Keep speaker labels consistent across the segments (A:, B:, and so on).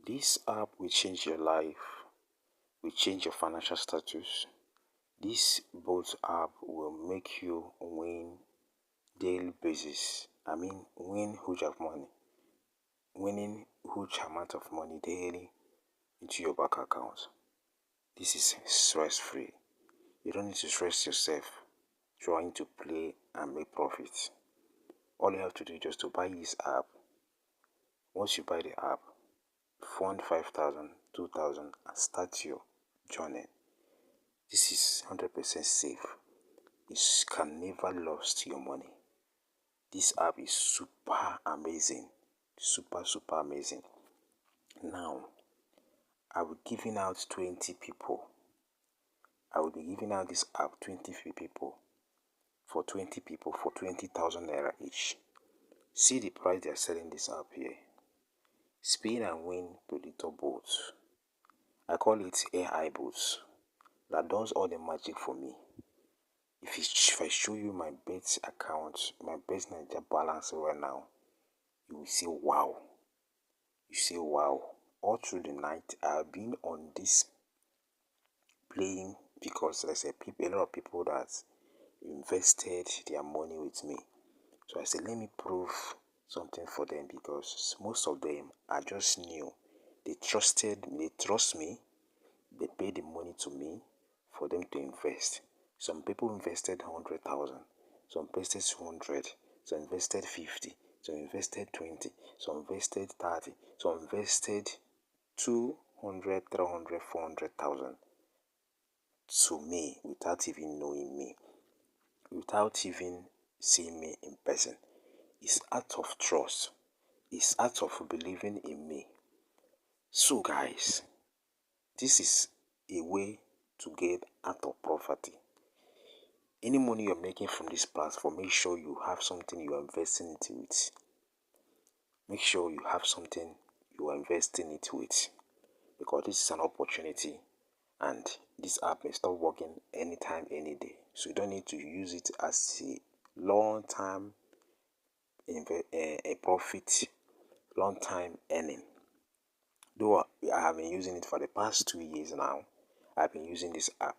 A: This app will change your life, will change your financial status. This boat app will make you win daily basis. I mean, win huge of money, winning huge amount of money daily into your bank account. This is stress free. You don't need to stress yourself trying to play and make profits. All you have to do is just to buy this app. Once you buy the app, fund 5,000, 2,000 and start your journey. This is 100% safe. You can never lose your money. This app is super amazing. Super amazing. Now, I will be giving out 20 people. I will be giving out this app 20 people. For 20 people for 20,000 naira each. See the price they are selling this app here. Spin and win predictor boats. I call it AI boats. That does all the magic for me. If I show you my bets account, my best Nigeria balance right now, you will say wow. You say wow. All through the night, I've been on this playing because there's a lot of people that invested their money with me. So I said, let me prove something for them because most of them are just new. They trust me, they pay the money to me for them to invest. Some people invested 100,000, some invested 200, some invested 50, some invested 20, some invested 30, some invested 200, 300, 400,000 to me without even knowing me, without even seeing me in person. It's out of trust. It's out of believing in me. So guys, this is a way to get out of poverty. Any money you're making from this platform, make sure you have something you are investing into it. Make sure you have something you are investing it with. Because this is an opportunity and this app may stop working anytime, any day. So you don't need to use it as a long time a profit, long time earning. Though I have been using it for the past 2 years now, I've been using this app,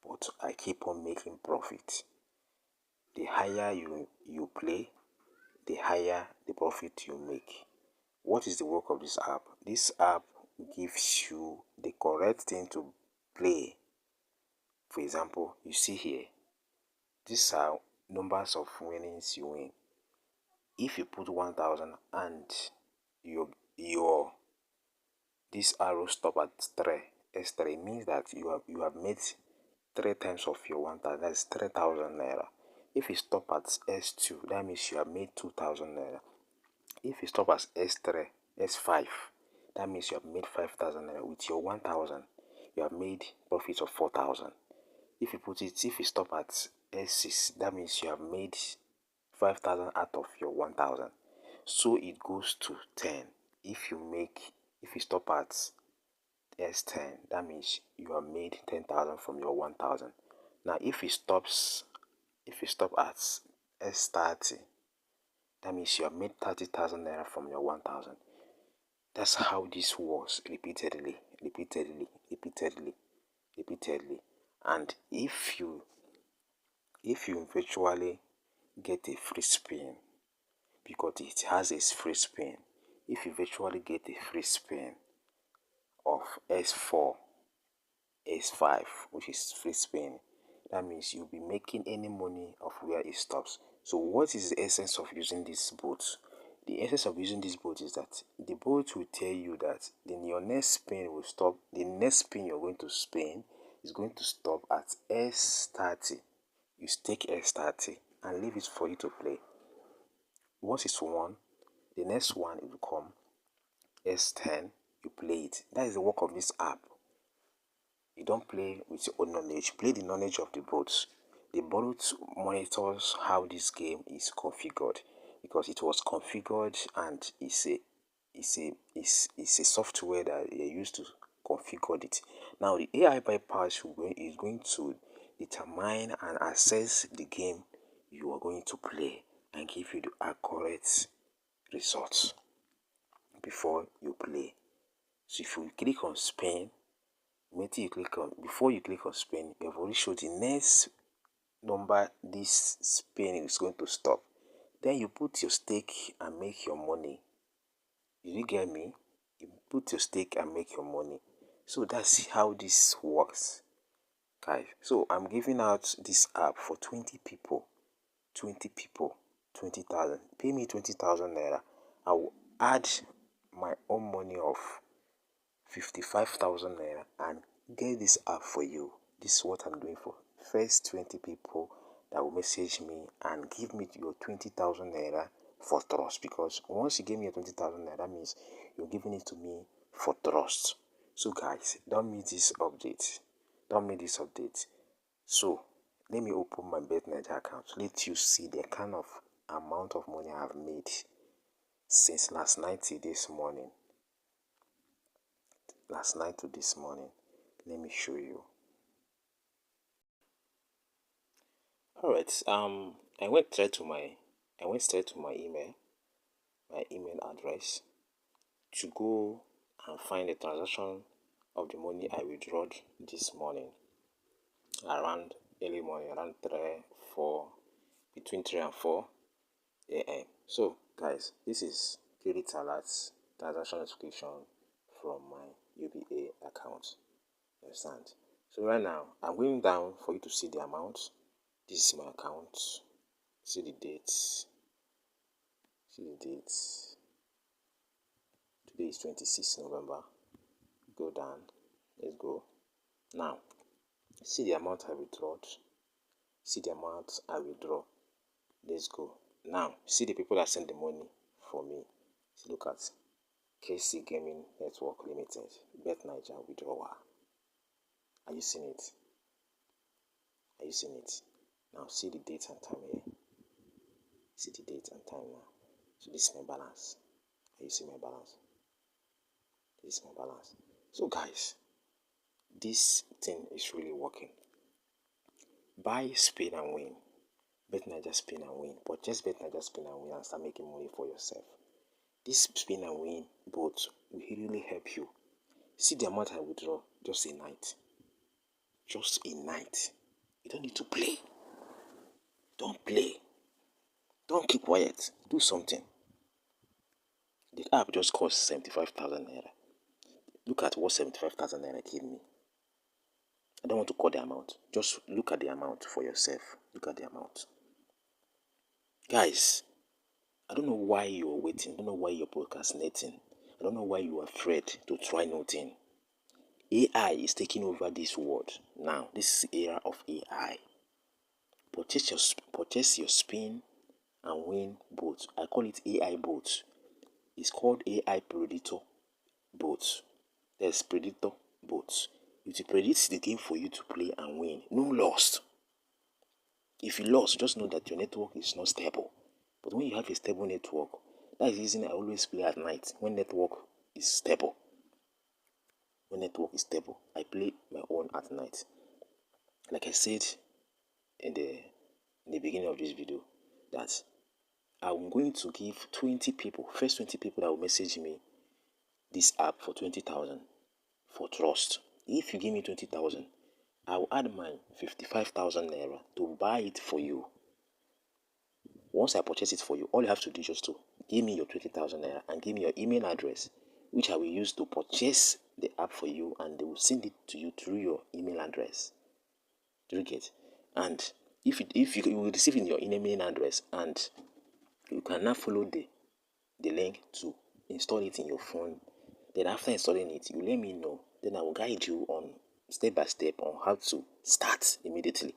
A: but I keep on making profit. The higher you play, the higher the profit you make. What is the work of this app? This app gives you the correct thing to play. For example, you see here, these are numbers of winnings you win. If you put 1,000 and your this arrow stop at 3, S3 means that you have made 3 times of your 1,000. That's 3,000 naira. If you stop at S2, that means you have made 2,000 naira. If you stop at S3, S5, that means you have made 5,000 naira. With your 1,000, you have made profits of 4,000. If you stop at S6, that means you have made 5,000 out of your 1,000. So it goes to 10. If you stop at S10, that means you have made 10,000 from your 1,000. Now if you stop at S30, that means you have made 30,000 naira from your 1,000. That's how this works repeatedly. And if you virtually get a free spin, because it has a free spin, if you virtually get a free spin of S4, S5, which is free spin, that means you'll be making any money of where it stops. So what is the essence of using this boat? The essence of using this boat is that the boat will tell you that then your next spin will stop. The next spin you're going to spin is going to stop at S30. You stake S30 and leave it for you to play. Once it's won, the next one will come S10. You play it. That is the work of this app. You don't play with your own knowledge. Play the knowledge of the boats. The boat monitors how this game is configured, because it was configured and it's a software that they used to configure it. Now the AI bypass is going to determine and assess the game you are going to play and give you the accurate results before you play. So if you click on spend, immediately you click on, before you click on spend, you have already showed the next number this spend is going to stop. Then you put your stake and make your money. Did you get me? You put your stake and make your money. So that's how this works, guys. So I'm giving out this app for 20 people. 20 people, 20,000. Pay me 20,000 naira. I will add my own money of 55,000 naira and get this app for you. This is what I'm doing for first 20 people that will message me and give me your 20,000 naira for trust, because once you give me your 20,000 naira, that means you're giving it to me for trust. So guys, don't miss this update. Don't miss this update. So let me open my BetNaija account. Let you see the kind of amount of money I have made since last night till this morning. Last night to this morning. Let me show you. Alright, I went straight to my email address to go and find the transaction of the money I withdrew this morning, around early morning, around 3, 4, between 3 and 4 a.m. So guys, this is credit alert transaction notification from my UBA account. You understand? So right now I'm going down for you to see the amount. This is my account. See the dates. See the dates. Today is 26th November. Go down. Let's go. Now, see the amount I withdraw. See the amount I withdraw. Let's go. Now, see the people that send the money for me. See, look at KC Gaming Network Limited, BetNaija withdrawal. Are you seeing it? Are you seeing it? Now, see the date and time here. See the date and time now. So this is my balance. Are you seeing my balance? This is my balance. So guys, this thing is really working. Buy spin and win. BetNaija spin and win. But just BetNaija spin and win and start making money for yourself. This spin and win both will really help you. See the amount I withdraw just a night. Just a night. You don't need to play. Don't play. Don't keep quiet. Do something. The app just costs 75,000 naira. Look at what 75,000 naira gave me. I don't want to call the amount. Just look at the amount for yourself. Look at the amount. Guys, I don't know why you're waiting. I don't know why you're procrastinating. I don't know why you're afraid to try nothing. AI is taking over this world now. This is the era of AI. Purchase your spin and win boat. I call it AI boat. It's called AI Predator boat. There's Predator boats. It will predict the game for you to play and win. No loss. If you lost, just know that your network is not stable. But when you have a stable network, that is the reason I always play at night when network is stable. When network is stable, I play my own at night. Like I said in the beginning of this video, that I'm going to give 20 people, first 20 people that will message me this app for 20,000 for trust. If you give me 20,000, I will add my 55,000 naira to buy it for you. Once I purchase it for you, all you have to do is just to give me your 20,000 naira and give me your email address, which I will use to purchase the app for you, and they will send it to you through your email address. Do you get? And if you will receive in your email address, and you can now follow the link to install it in your phone. Then after installing it, you let me know. Then I will guide you on step by step on how to start immediately.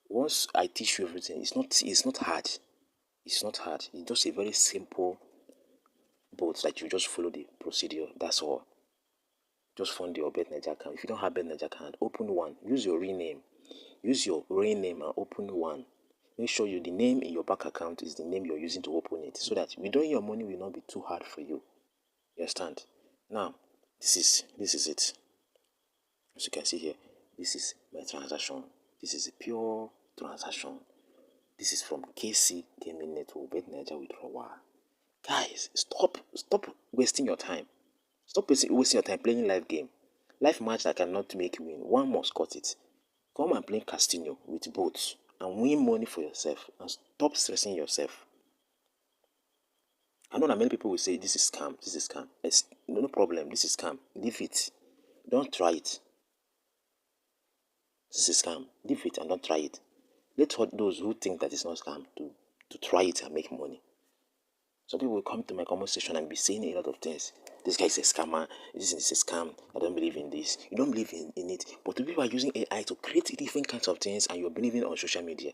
A: Once I teach you everything, it's not hard. It's not hard. It's just a very simple boat that you just follow the procedure. That's all. Just fund your BetNaija account. If you don't have BetNaija account, open one. Use your real name. Use your real name and open one. Make sure the name in your bank account is the name you're using to open it, so that withdrawing your money will not be too hard for you. You understand? Now, this is it. As you can see here, this is my transaction. This is a pure transaction. This is from KC Gaming Network, BetNaija withdrawal. Guys, stop wasting your time. Stop wasting your time playing life game. Life match that cannot make you win. One must cut it. Come and play casino with both and win money for yourself and stop stressing yourself. I know that many people will say this is scam, this is scam. It's no problem, this is scam. Leave it. Don't try it. This is scam. Leave it and don't try it. Let those who think that it's not scam to try it and make money. Some people will come to my comment section and be saying a lot of things. This guy is a scammer. This is a scam. I don't believe in this. You don't believe in it. But the people are using AI to create different kinds of things and you're believing on social media.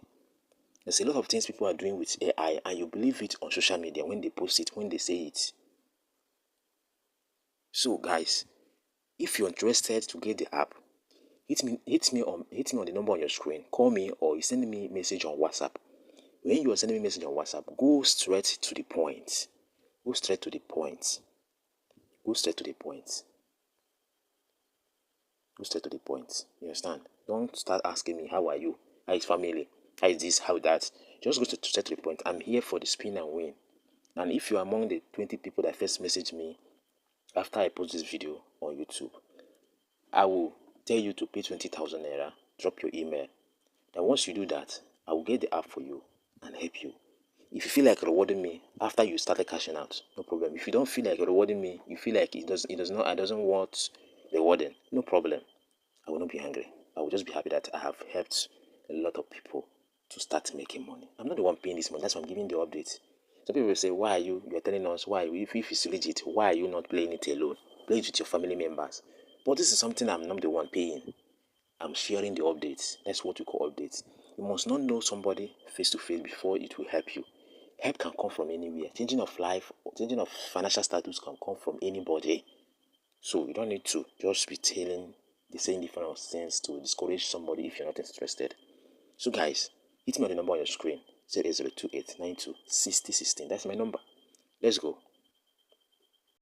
A: There's a lot of things people are doing with AI and you believe it on social media when they post it, when they say it. So guys, if you're interested to get the app, hit me on the number on your screen. Call me or you send me a message on WhatsApp. When you are sending me a message on WhatsApp, go straight to the point. Go straight to the point. Go straight to the point. Go straight to the point. You understand? Don't start asking me how are you? How is family? How is this? How that? Just go straight to the point. I'm here for the spin and win. And if you're among the 20 people that first message me after I post this video on YouTube, I will tell you to pay 20,000 naira, drop your email. Then once you do that, I will get the app for you and help you. If you feel like rewarding me after you started cashing out, no problem. If you don't feel like rewarding me, you feel like it doesn't want rewarding, no problem. I will not be angry. I will just be happy that I have helped a lot of people to start making money. I'm not the one paying this money. That's why I'm giving the update. Some people will say, why are you're telling us why? If it's legit, why are you not playing it alone? Play it with your family members. But this is something I'm not the one paying. I'm sharing the updates. That's what we call updates. You must not know somebody face to face before it will help you. Help can come from anywhere. Changing of life, changing of financial status can come from anybody. So you don't need to just be saying different things to discourage somebody if you're not interested. So guys, hit me on the number on your screen. 08028926016. That's my number. Let's go.